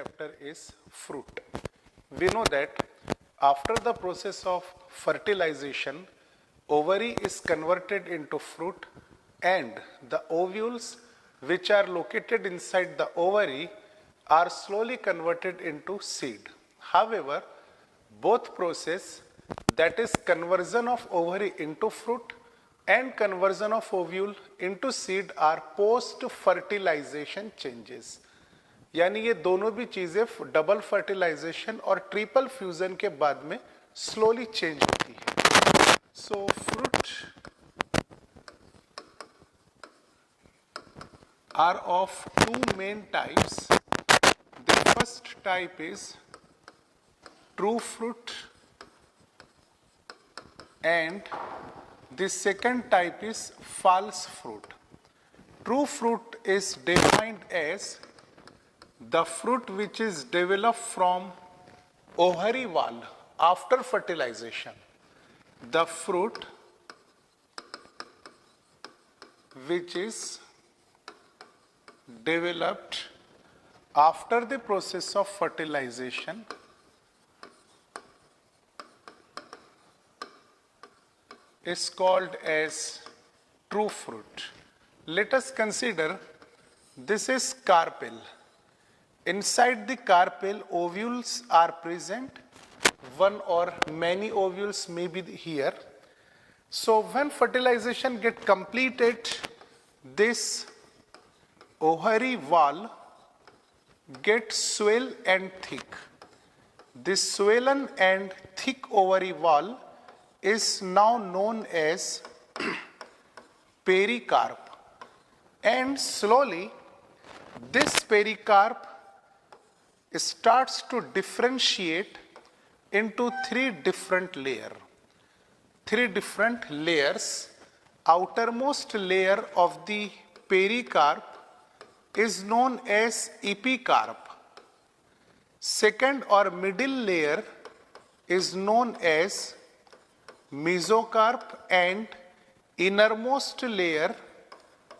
chapter is fruit. We know that after the process of fertilization, ovary is converted into fruit and the ovules which are located inside the ovary are slowly converted into seed. However, both process, that is conversion of ovary into fruit and conversion of ovule into seed, are post fertilization changes. यानी ये दोनों भी चीजें double fertilisation और triple fusion के बाद में slowly change होती है. सो fruit are of two main types. The first type is true fruit and the second type is false fruit. True fruit is defined as the fruit which is developed from ovary wall after fertilization. The fruit which is developed after the process of fertilization is called as true fruit. Let us consider this is carpel. Inside the carpel, ovules are present. One or many ovules may be here. So when fertilization get completed, this ovary wall gets swell and thick. This swollen and thick ovary wall is now known as pericarp, and slowly this pericarp starts to differentiate into three different layers. Outermost layer of the pericarp is known as epicarp. Second or middle layer is known as mesocarp, and innermost layer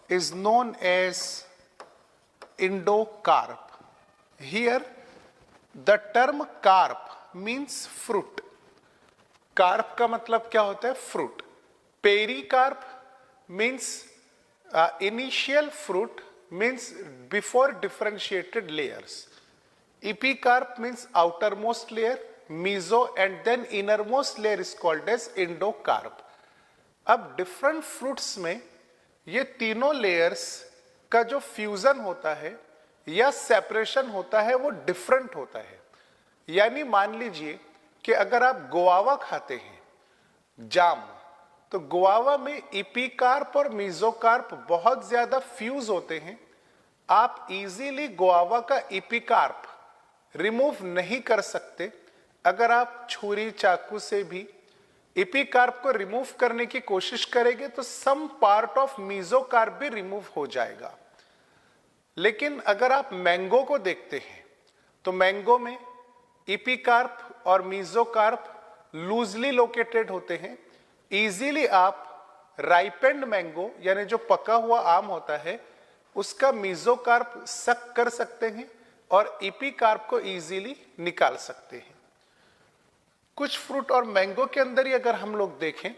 is known as endocarp. Here the term carp means fruit. Carp का मतलब क्या होता है? fruit. Pericarp means initial fruit, means before differentiated layers. Epicarp means outermost layer, meso and then innermost layer is called as endocarp. अब different fruits में ये तीनों layers का जो fusion होता है या separation होता है वो different होता है. यानी मान लीजिए कि अगर आप गुआवा खाते हैं, जाम, तो गुआवा में इपिकार्प और मीजोकार्प बहुत ज्यादा फ्यूज होते हैं. आप इजीली गुआवा का इपिकार्प रिमूव नहीं कर सकते. अगर आप छुरी चाकू से भी इपिकार्प को रिमूव करने की कोशिश करेंगे तो सम पार्ट ऑफ मीजोकार्प भी रिमूव हो जाएगा. लेकिन अगर आप मैंगो को देखते हैं तो मैंगो में इपिकार्प और मीजोकार्प लूजली लोकेटेड होते हैं. इजीली आप राइपेंड मैंगो यानी जो पका हुआ आम होता है उसका मीजोकार्प सक कर सकते हैं और इपिकार्प को इजीली निकाल सकते हैं. कुछ फ्रूट और मैंगो के अंदर ही अगर हम लोग देखें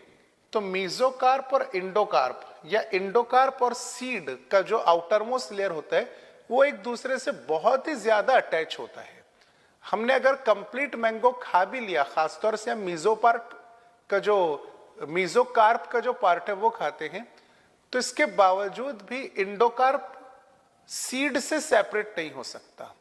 तो मीजोकार्प और इंडोकार्प या इंडोकार्प और सीड का जो आउटरमोस्ट लेयर होता है वो एक दूसरे से बहुत ही ज्यादा अटैच होता है. हमने अगर कंप्लीट मैंगो खा भी लिया, खासतौर से हम मीजोकार्प का जो पार्ट है वो खाते हैं, तो इसके बावजूद भी इंडोकार्प सीड से सेपरेट नहीं हो सकता.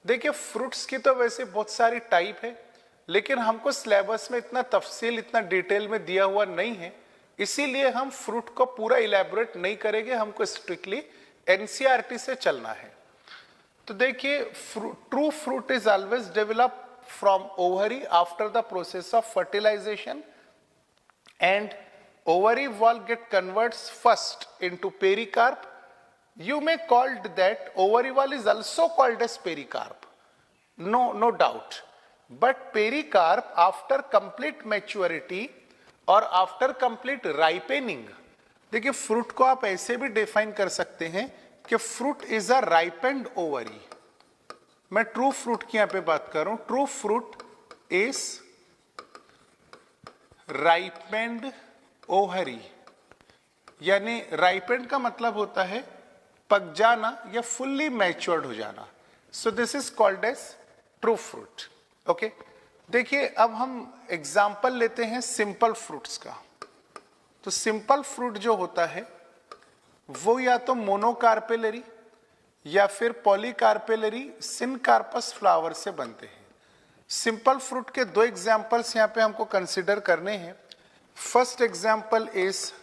देखिए फ्रूट्स की तो वैसे बहुत सारी टाइप है, लेकिन हमको सिलेबस में इतना तफसील, इतना डिटेल में दिया हुआ नहीं है, इसीलिए हम फ्रूट को पूरा इलेबोरेट नहीं करेंगे. हमको स्ट्रिक्टली एनसीईआरटी से चलना है. तो देखिए true fruit is always develop from ovary after the process of fertilisation and ovary wall get converts first into pericarp. You may called that ovary wall is also called as pericarp, no doubt. But pericarp after complete maturity or after complete ripening, देखिए fruit को आप ऐसे भी define कर सकते हैं कि fruit is a ripened ovary. मैं ट्रू फ्रूट की यहां पे बात कर रहा हूं. True fruit is ripened ovary, यानी राइपेंड का मतलब होता है पक जाना या फुल्ली मैच्योर्ड हो जाना. So this is called as true fruit. Okay, देखिए अब हम एग्जाम्पल लेते हैं सिंपल फ्रूट्स का. तो सिंपल फ्रूट जो होता है वो या तो मोनोकार्पेलरी या फिर पॉलीकार्पेलरी सिनकार्पस फ्लावर से बनते हैं. सिंपल फ्रूट के दो एग्जाम्पल्स यहां पे हमको कंसिडर करने हैं. First example is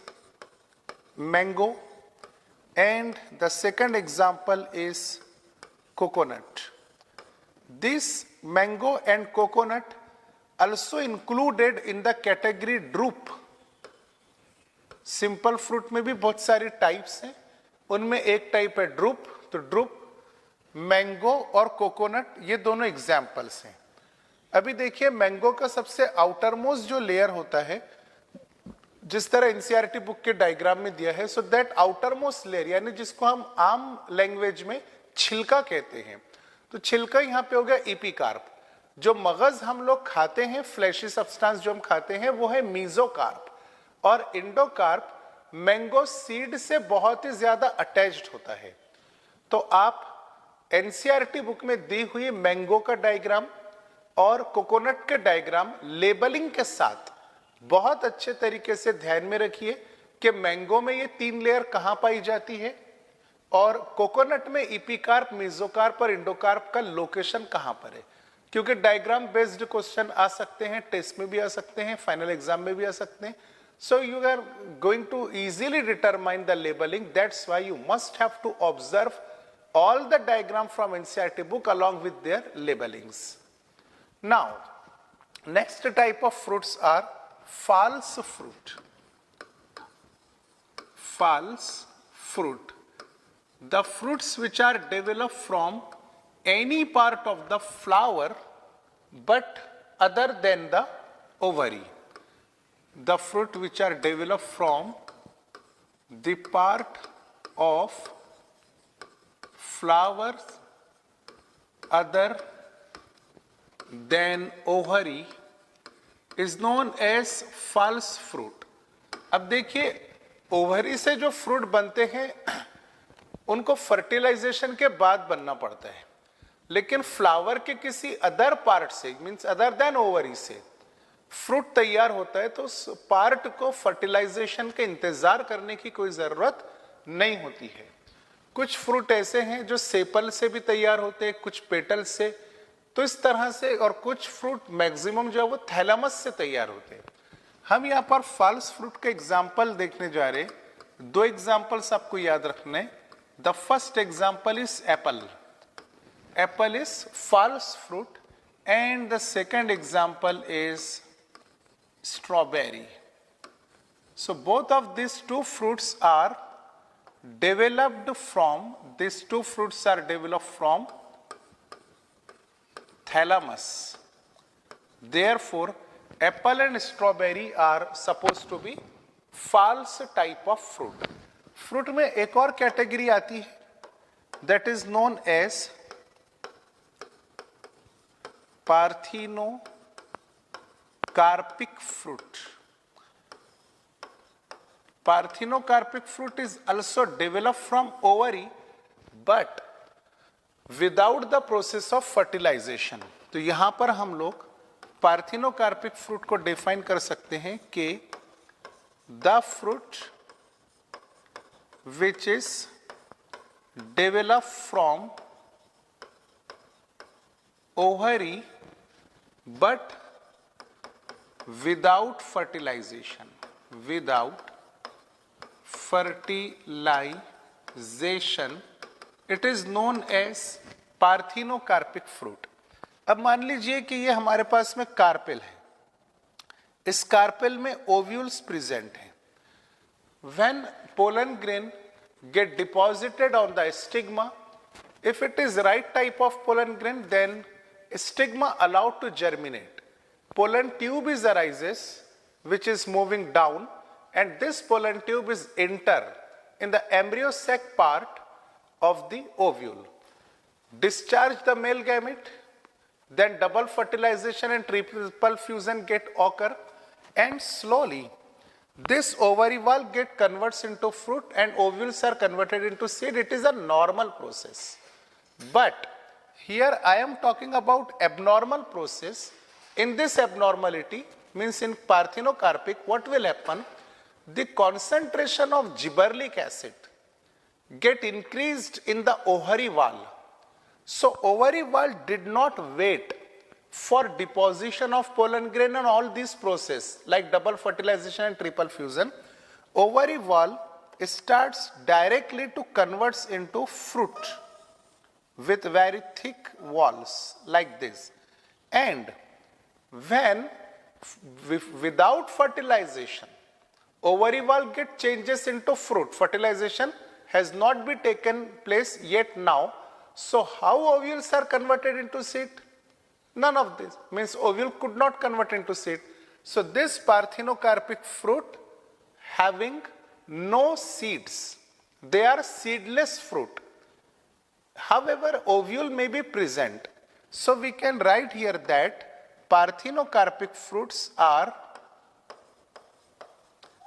mango and the second example is coconut. This mango and coconut also included in the category drupe. Simple fruit में भी बहुत सारी टाइप्स हैं, उनमें एक टाइप है ड्रूप. तो ड्रूप, मैंगो और कोकोनट ये दोनों एग्जाम्पल्स हैं. अभी देखिए मैंगो का सबसे आउटर मोस्ट जो लेयर होता है, जिस तरह एनसीईआरटी बुक के डायग्राम में दिया है, so that outer most layer, यानी जिसको हम आम लैंग्वेज में छिलका कहते हैं. तो छिलका यहाँ पे हो गया इपीकार्प. जो मगज हम लोग खाते हैं, फ्लैशी सब्सटेंस जो हम खाते हैं, वो है मीजोकार्प. और इंडोकार्प मैंगो सीड से बहुत ही ज्यादा अटैच्ड होता है. तो आप एनसीईआरटी बुक में दी हुई मैंगो का डायग्राम और कोकोनट के डायग्राम लेबलिंग के साथ बहुत अच्छे तरीके से ध्यान में रखिए कि मैंगो में ये 3 लेयर कहां पाई जाती है और कोकोनट में इपीकार्प, मेसोकार्प और इंडोकार्प का लोकेशन कहां पर है. क्योंकि डायग्राम बेस्ड क्वेश्चन आ सकते हैं, टेस्ट में भी आ सकते हैं, फाइनल एग्जाम में भी आ सकते हैं. So you are going to easily determine the labelling. That's why you must have to observe all the diagram from NCERT book along with their labelings. Now, next type of fruits are false fruit. False fruit. The fruits which are developed from any part of the flower but other than the ovary. The fruit which are developed from the part of flowers other than ovary is known as false fruit. अब देखिए ovary से जो fruit बनते हैं उनको fertilisation के बाद बनना पड़ता है, लेकिन फ्लावर के किसी अदर पार्ट से, मींस अदर देन ओवरी से फ्रूट तैयार होता है, तो उस पार्ट को फर्टिलाइजेशन के इंतजार करने की कोई जरूरत नहीं होती है. कुछ फ्रूट ऐसे हैं जो सेपल से भी तैयार होते हैं, कुछ पेटल से, तो इस तरह से, और कुछ फ्रूट मैक्सिमम जो है वो थैलेमस से तैयार होते हैं. हम यहाँ पर फॉल्स फ्रूट के एग्जाम्पल देखने जा रहे हैं. 2 एग्जाम्पल्स आपको याद रखने. The first example is apple. Apple is false fruit and the second example is strawberry. So both of this 2 fruits are developed from, these 2 fruits are developed from thalamus. Therefore, apple and strawberry are supposed to be false type of fruit. Fruit में एक और category आती है, that is known as parthenocarpic fruit. Parthenocarpic fruit is also developed from ovary but without the process of fertilization. तो यहां पर हम लोग पार्थिनोकार्पिक फ्रूट को डिफाइन कर सकते हैं कि the fruit which is develop from ovary but without fertilization. Without fertilization, it is known as parthenocarpic fruit. अब मान लीजिए कि ये हमारे पास में कार्पेल है. इस कार्पेल में ओव्यूल्स प्रेजेंट हैं. When pollen grain get deposited on the stigma, if it is right type of pollen grain, then stigma allowed to germinate. Pollen tube is arises which is moving down, and this pollen tube is enter in the embryo sac part of the ovule. discharge the male gamete, then double fertilization and triple fusion get occur, and slowly this ovary wall get converts into fruit and ovules are converted into seed. It is a normal process. But here I am talking about abnormal process. In this abnormality, means in parthenocarpic, what will happen? The concentration of gibberellic acid get increased in the ovary wall. So ovary wall did not wait for deposition of pollen grain and all these process like double fertilization and triple fusion. Ovary wall starts directly to converts into fruit with very thick walls like this. And when without fertilization, ovary wall get changes into fruit. Fertilization has not been taken place yet now. So how ovules are converted into seed? None of this. Means ovule could not convert into seed. So this parthenocarpic fruit having no seeds. They are seedless fruit. However, ovule may be present. So we can write here that parthenocarpic fruits are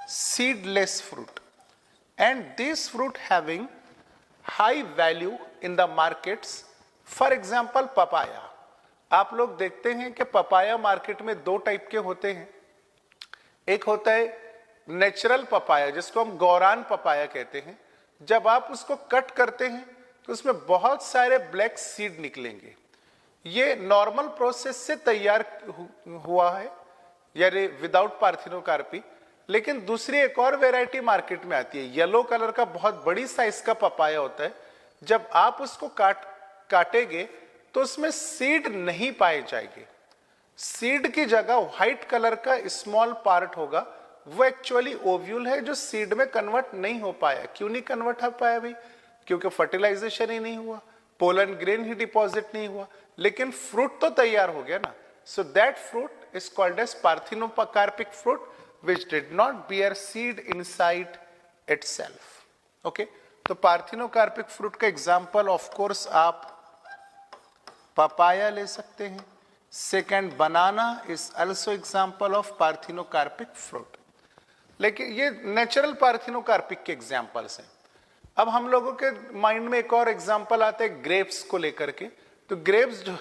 seedless fruit. And this fruit having high value in the markets. For example, papaya. आप लोग देखते हैं कि papaya market में दो type के होते हैं. एक होता है नेचुरल पपाया जिसको हम गौरान पपाया कहते हैं. जब आप उसको कट करते हैं तो उसमें बहुत सारे ब्लैक सीड निकलेंगे. ये नॉर्मल प्रोसेस से तैयार हुआ है यानी विदाउट पार्थिनोकार्पी. लेकिन दूसरी एक और वैरायटी मार्केट में आती है. येलो कलर का बहुत बड़ी साइज का पपाया होता है. जब आप उसको काटेंगे तो उसमें सीड नहीं पाए जाएंगे. सीड की जगह व्हाइट कलर का स्मॉल पार्ट होगा. वो एक्चुअली ओव्यूल है जो सीड में कन्वर्ट नहीं हो पाया. क्यों नहीं कन्वर्ट हो पाया भाई? क्योंकि फर्टिलाइजेशन ही नहीं हुआ, पोलन ग्रेन ही डिपॉजिट नहीं हुआ. लेकिन फ्रूट तो तैयार हो गया ना. So that fruit is called as parthenocarpic fruit which did not bear seed inside itself. Okay, तो पार्थिनोकार्पिक फ्रूट का एग्जाम्पल ऑफ कोर्स आप पपाया ले सकते हैं. Second, banana is also example of parthenocarpic fruit. लेकिन ये नेचुरल पार्थिनोकार्पिक के examples हैं. अब हम लोगों के माइंड में एक और एग्जाम्पल आता है ग्रेप्स को लेकर के. तो ग्रेप्स जो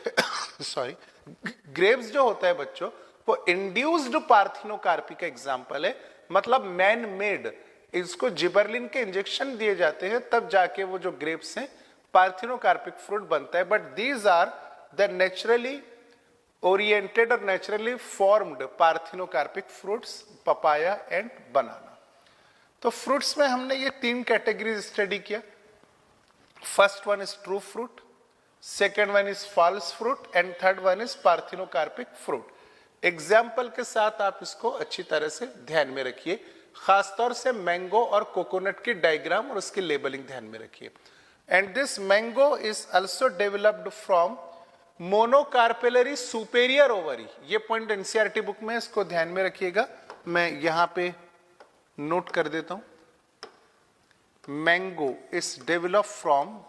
सॉरी ग्रेप्स जो होता है बच्चों, वो इंड्यूस्ड पार्थिनोकार्पी का एग्जाम्पल है. मतलब मैन मेड. इसको जिबरलिन के इंजेक्शन दिए जाते हैं तब जाके वो जो ग्रेप्स हैं पार्थिनोकार्पिक फ्रूट बनता है. But these are the naturally oriented और naturally formed parthenocarpic fruits, papaya and banana. तो फ्रूट्स में हमने ये तीन कैटेगरीज स्टडी किया. First one is true fruit, second one is false fruit and third one is parthenocarpic fruit. Example के साथ आप इसको अच्छी तरह से ध्यान में रखिए. खासतौर से मैंगो और कोकोनट की डायग्राम और उसकी लेबलिंग ध्यान में रखिए. And this mango is also developed from monocarpellary superior ovary. ये पॉइंट एनसीईआरटी बुक में, इसको ध्यान में रखिएगा. मैं यहां पे नोट कर देता हूं. Mango is develop from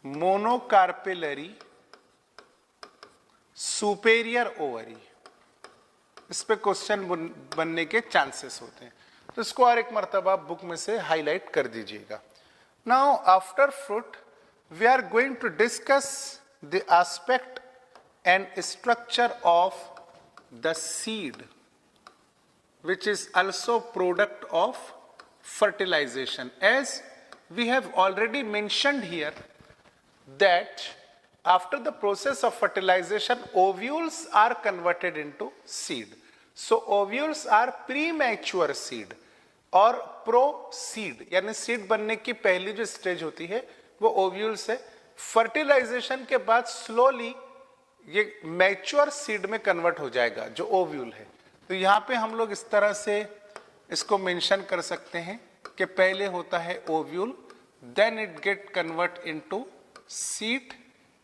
monocarpellary superior ovary. इस पे क्वेश्चन बनने के चांसेस होते हैं. तो इसको और एक मर्तबा बुक में से हाईलाइट कर दीजिएगा. Now after fruit we are going to discuss the aspect and structure of the seed which is also product of fertilization. As we have already mentioned here that after the process of fertilization, ovules are converted into seed. So ovules are premature seed और pro seed, यानी seed बनने की पहली जो stage होती है वो ovules है. फर्टिलाइजेशन के बाद स्लोली ये मैच्योर सीड में कन्वर्ट हो जाएगा जो ओव्यूल है. तो यहाँ पे हम लोग इस तरह से इसको मेंशन कर सकते हैं कि पहले होता है ovule, then it get convert into seed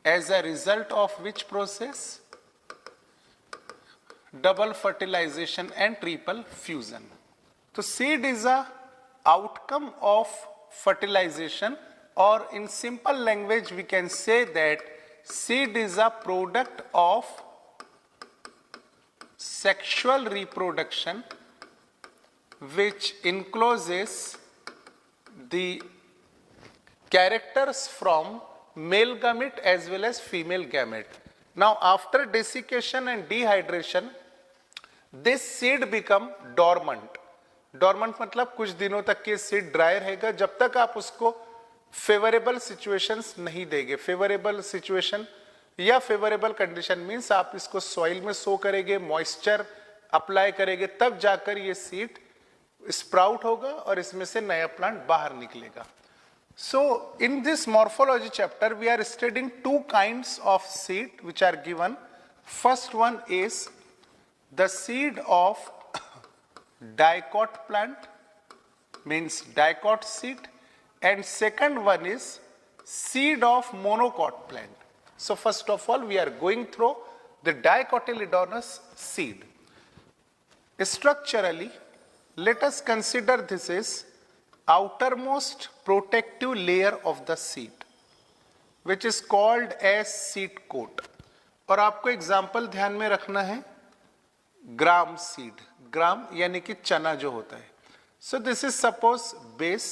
as a result of which process? Double fertilization and triple fusion. So seed is a outcome of fertilization or in simple language we can say that seed is a product of sexual reproduction which encloses the characters from male gamete as well as female gamete. Now after desiccation and dehydration, this seed become dormant. Dormant मतलब कुछ दिनों तक के seed dry रहेगा जब तक आप उसको फेवरेबल सिचुएशंस नहीं देंगे. फेवरेबल सिचुएशन या फेवरेबल कंडीशन मींस आप इसको सॉइल में सो करेंगे, मॉइस्चर अप्लाई करेंगे, तब जाकर ये सीड स्प्राउट होगा और इसमें से नया प्लांट बाहर निकलेगा. So in this morphology chapter we are studying two kinds of seed which are given. First one is the seed of dicot plant, means dicot seed, and second one is seed of monocot plant. So first of all we are going through the dicotyledonous seed. Structurally, let us consider this is outermost protective layer of the seed which is called as seed coat. और आपको example ध्यान में रखना है ग्राम seed. ग्राम यानी कि चना जो होता है. So this is suppose base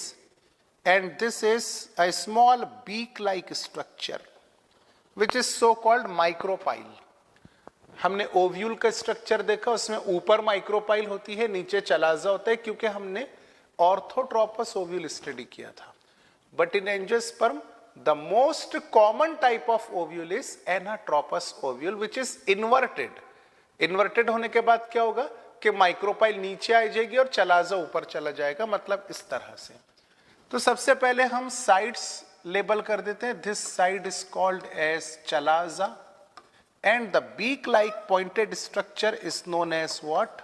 and this is a small beak like structure which is so called micropyle. हमने ओव्यूल का स्ट्रक्चर देखा, उसमें ऊपर माइक्रोपाइल होती है, नीचे चलाजा होता है, क्योंकि हमने ऑर्थोट्रोपस ओव्यूल स्टडी किया था. But in angiosperm the most common type of ovule is anatropous ovule which is inverted. Inverted होने के बाद क्या होगा कि माइक्रोपाइल नीचे आ जाएगी और चलाजा ऊपर चला जाएगा, मतलब इस तरह से. तो सबसे पहले हम साइड्स लेबल कर देते हैं. This side is called as chalaza and the beak like pointed structure is known as what?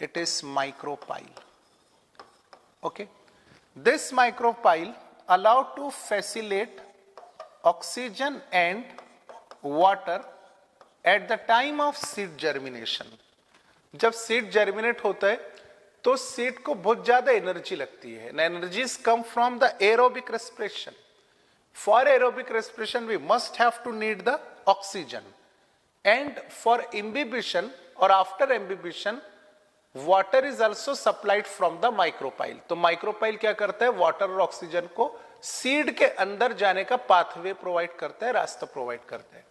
It is micropyle. Okay, this micropyle allow to facilitate oxygen and water at the time of seed germination. जब seed germinate होता है तो seed को बहुत ज्यादा energy लगती है. Energies come from the aerobic respiration. For aerobic respiration we must have to need the oxygen, and for imbibition or after imbibition water is also supplied from the micropyle. तो micropyle क्या करता है, water और oxygen को seed के अंदर जाने का पाथवे प्रोवाइड करता है, रास्ता प्रोवाइड करता है.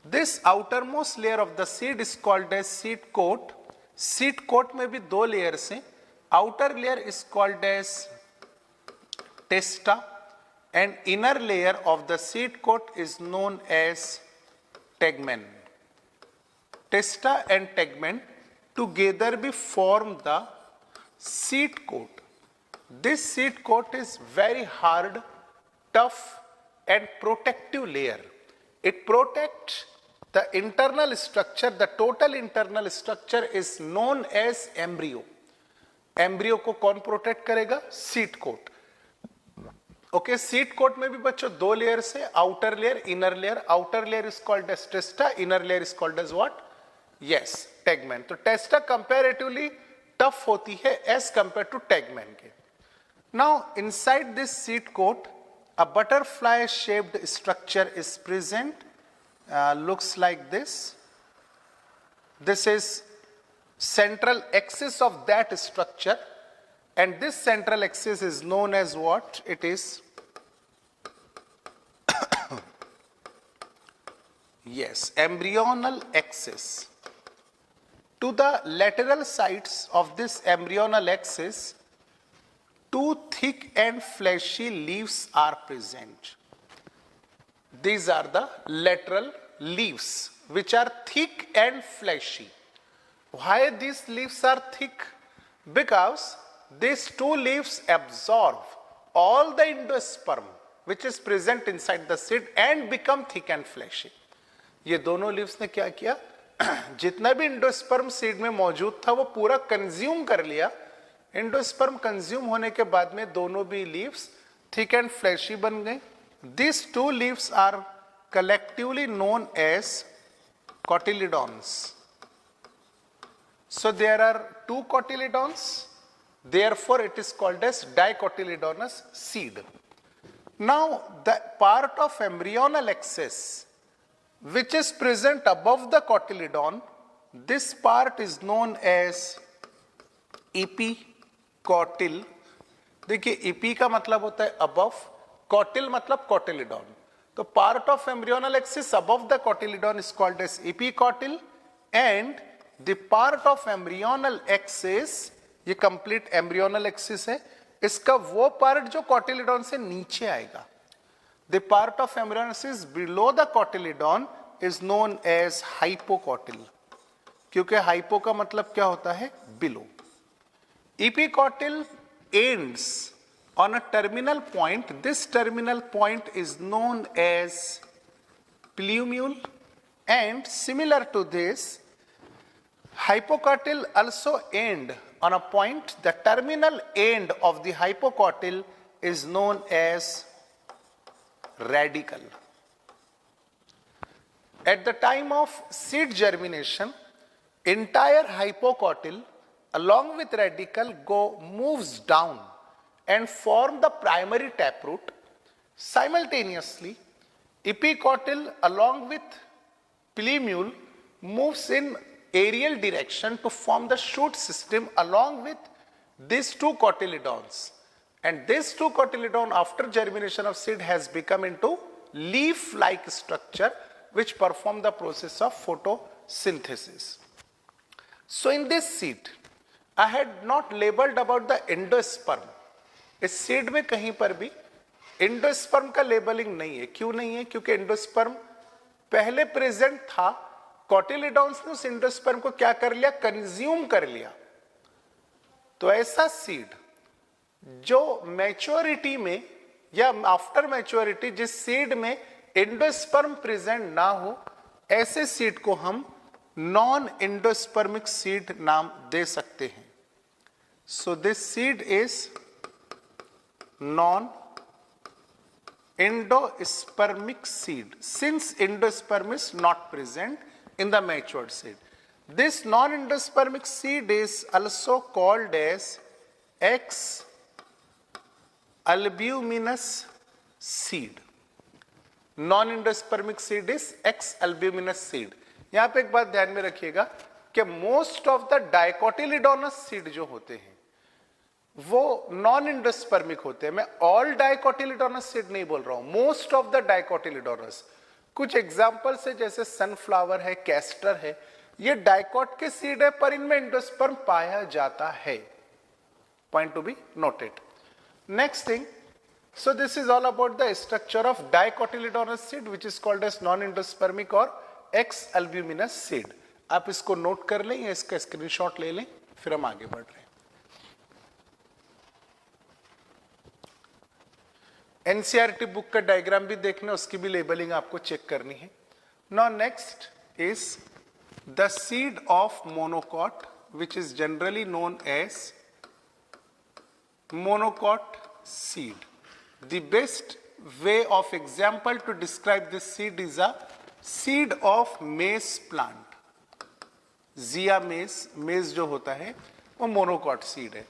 This outermost layer of the seed is called as seed coat. Seed coat में भी दो layers हैं. Outer layer is called as testa and inner layer of the seed coat is known as tegmen. Testa and tegmen together be form the seed coat. This seed coat is very hard, tough and protective layer. It protects the internal structure. The total internal structure is known as embryo. Embryo को कौन protect करेगा? Seed coat. Okay, seed coat में भी बच्चों दो layers है, outer layer, inner layer. Outer layer is called as testa, inner layer is called as what? Yes, tegmen. तो testa comparatively tough होती है एज कंपेयर टू टेगमेन के. Now inside this seed coat a butterfly shaped structure is present. Looks like this. This is central axis of that structure, and this central axis is known as what? It is yes, embryonal axis. To the lateral sides of this embryonal axis, two thick and fleshy leaves are present. These are the lateral leaves which are thick and fleshy. Why these leaves are thick? Because these two leaves absorb all the endosperm which is present inside the seed and become thick and fleshy. ये दोनों leaves ने क्या किया? जितना भी endosperm seed में मौजूद था वो पूरा कंज्यूम कर लिया. एंडोस्पर्म कंज्यूम होने के बाद में दोनों भी leaves thick and fleshy बन गए. These two leaves are collectively known as cotyledons. So there are two cotyledons, therefore it is called as dicotyledonous seed. Now, the part of embryonal axis which is present above the cotyledon, this part is known as epicotyl. देखिए epi का मतलब होता है above, cotyl मतलब cotyledon. तो part of embryonal axis above the cotyledon is called as epicotyl, and the part of embryonal axis, ये complete embryonal axis है, इसका वो part जो cotyledon से नीचे आएगा. The part of embryonal axis below the cotyledon is known as hypocotyl, क्योंकि hypo का मतलब क्या होता है? Below. Epicotyl ends on a terminal point. This terminal point is known as plumule, and similar to this, hypocotyl also end on a point. The terminal end of the hypocotyl is known as radicle. At the time of seed germination, entire hypocotyl along with radicle moves down and form the primary taproot. Simultaneously, epicotyl along with plumule moves in aerial direction to form the shoot system along with these two cotyledons. And this two cotyledon after germination of seed has become into leaf-like structure which perform the process of photosynthesis. So in this seed, I had not labeled about the endosperm. इस seed में कहीं पर भी endosperm का labelling नहीं है. क्यों नहीं है? क्योंकि एंडोस्पर्म पहले प्रेजेंट था, कोटिलिडॉन्स ने उस एंडोस्पर्म को क्या कर लिया? कंज्यूम कर लिया. तो ऐसा सीड जो मैच्योरिटी में या आफ्टर मैच्योरिटी जिस सीड में एंडोस्पर्म प्रेजेंट ना हो, ऐसे सीड को हम नॉन एंडोस्पर्मिक सीड नाम दे सकते हैं. So this seed is non-endospermic seed, since endosperm is not present in the matured seed. This non-endospermic seed is also called as X-albuminous seed. Non-endospermic seed is X-albuminous seed. यहाँ पे एक बात ध्यान में रखिएगा कि most of the dicotyledonous seed जो होते हैं वो नॉन एंडोस्पर्मिक होते हैं. मैं ऑल डाइकोटिलिडोनस सीड नहीं बोल रहा हूं, मोस्ट ऑफ द डाइकोटिलिडोनस. कुछ एग्जांपल्स है जैसे सनफ्लावर है, कैस्टर है, ये डाइकोट के सीड है पर इनमें एंडोस्पर्म पाया जाता है. Point to be noted. Next thing, so this is all about the structure of dicotyledonous seed which is called as non endospermic और एक्स अल्ब्यूमिनस सीड. आप इसको नोट कर लें या इसका स्क्रीनशॉट ले लें, फिर हम आगे बढ़ रहे हैं. एनसीईआरटी बुक का डायग्राम भी देखना, उसकी भी लेबलिंग आपको चेक करनी है. Now next is the seed of monocot which is generally known as monocot seed. The best way of example to describe this seed is a seed of maize plant. Zea mays, maize जो होता है वो monocot seed है.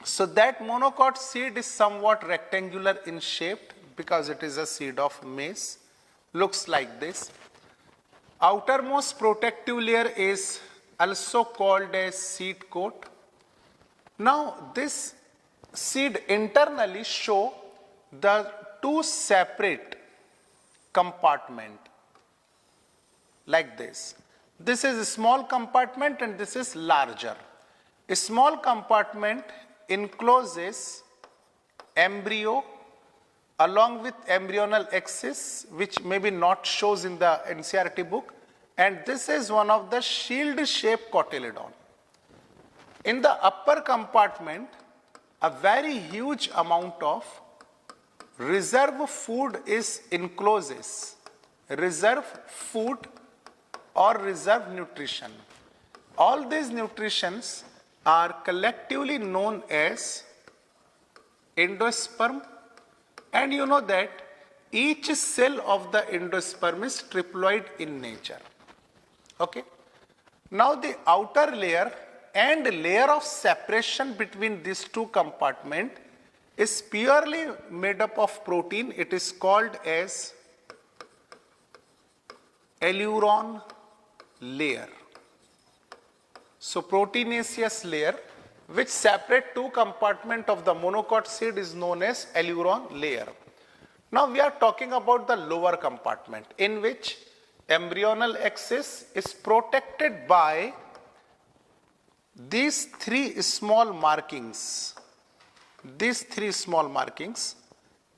So that monocot seed is somewhat rectangular in shape because it is a seed of maize. Looks like this. Outermost protective layer is also called as seed coat. Now this seed internally show the two separate compartment like this. This is a small compartment and this is larger. A small compartment encloses embryo along with embryonal axis, which maybe not shows in the NCERT book, and this is one of the shield shaped cotyledon. In the upper compartment, a very huge amount of reserve food is encloses. Reserve food or reserve nutrition. All these nutritions are collectively known as endosperm, and you know that each cell of the endosperm is triploid in nature. Okay. Now the outer layer and layer of separation between these two compartments is purely made up of protein. It is called as aileron layer. So proteinaceous layer which separate two compartments of the monocot seed is known as aileron layer. Now we are talking about the lower compartment in which embryonal axis is protected by these three small markings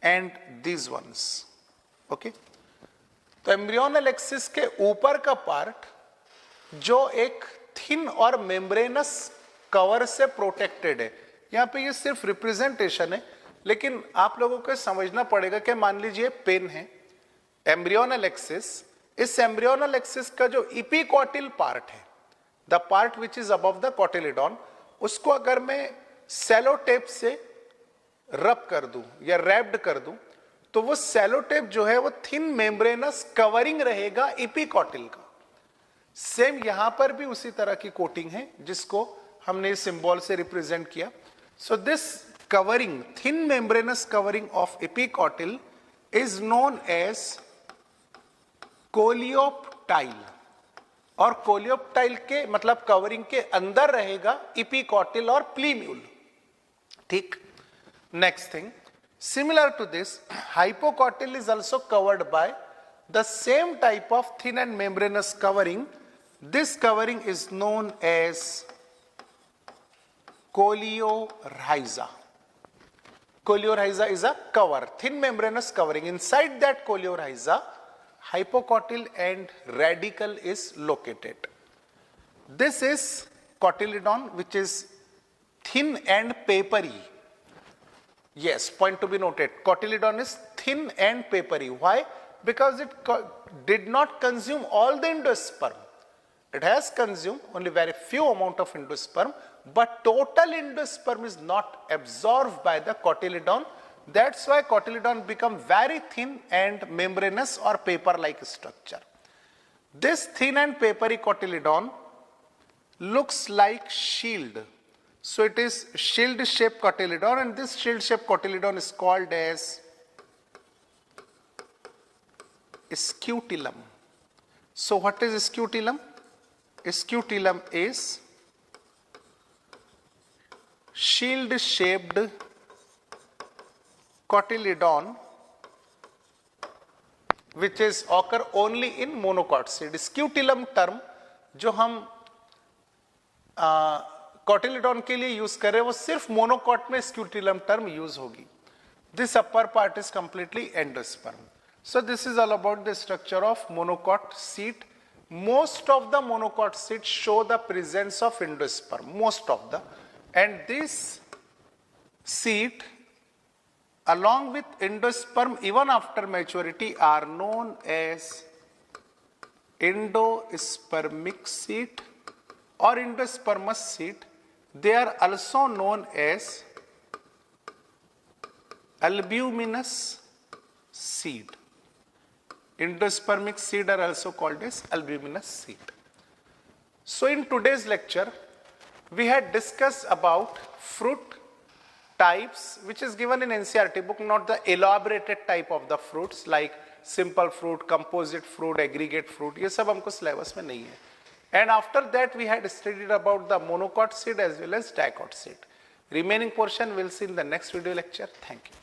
and these ones. Okay, तो embryonal axis के ऊपर का part जो एक thin और membranes cover से protected है, यहाँ पे ये सिर्फ रिप्रेजेंटेशन है, लेकिन आप लोगों को समझना पड़ेगा कि मान लीजिए पेन है, एम्ब्रियोनल एक्सिस, इस एम्ब्रियोनल एक्सिस का जो इपिकॉटिल पार्ट है, the part which is above the cotyledon, उसको अगर मैं सेलो टेप से रब कर दूं या रैप्ड कर दूं, तो वो सेलो टेप जो है वो थिन मेम्ब्रेनस कवरिंग रहेगा इपिकॉटिल का. सेम यहां पर भी उसी तरह की कोटिंग है जिसको हमने इस सिंबल से रिप्रेजेंट किया. So this covering, thin membranous covering of epicotyl is known as coleoptile. और कोलियोप्टाइल के मतलब कवरिंग के अंदर रहेगा एपिकॉटिल और प्लीम्यूल. ठीक. Next thing, similar to this, hypocotyle is also covered by the same type of thin and membranous covering. This covering is known as coleorhiza. Coleorhiza is a cover, thin membranous covering. Inside that coleorhiza, hypocotyle and radicle is located. This is cotyledon, which is thin and papery. Yes, point to be noted. Cotyledon is thin and papery. Why? Because it did not consume all the endosperm. It has consumed only very few amount of endosperm, but total endosperm is not absorbed by the cotyledon. That's why cotyledon become very thin and membranous or paper-like structure. This thin and papery cotyledon looks like shield. So it is shield-shaped cotyledon, and this shield-shaped cotyledon is called as scutellum. So what is scutellum? Scutellum is shield-shaped cotyledon which is occur only in monocot seed. Scutellum term जो हम cotyledon के लिए use कर रहे हैं वो सिर्फ monocot में स्क्यूटिलम टर्म यूज होगी. This upper part is completely endosperm. So this is all about the structure of monocot seat. Most of the monocot seat show the presence of endosperm, most of the, and this seat along with endosperm even after maturity are known as endospermic seed or endospermous seed. They are also known as albuminous seed. Endospermic seed are also called as albuminous seed. So in today's lecture, we had discussed about fruit types which is given in NCERT book, not the elaborated type of the fruits like simple fruit, composite fruit, aggregate fruit. ये सब हमको syllabus में नहीं है. And after that we had studied about the monocot seed as well as dicot seed. Remaining portion we'll see in the next video lecture. Thank you.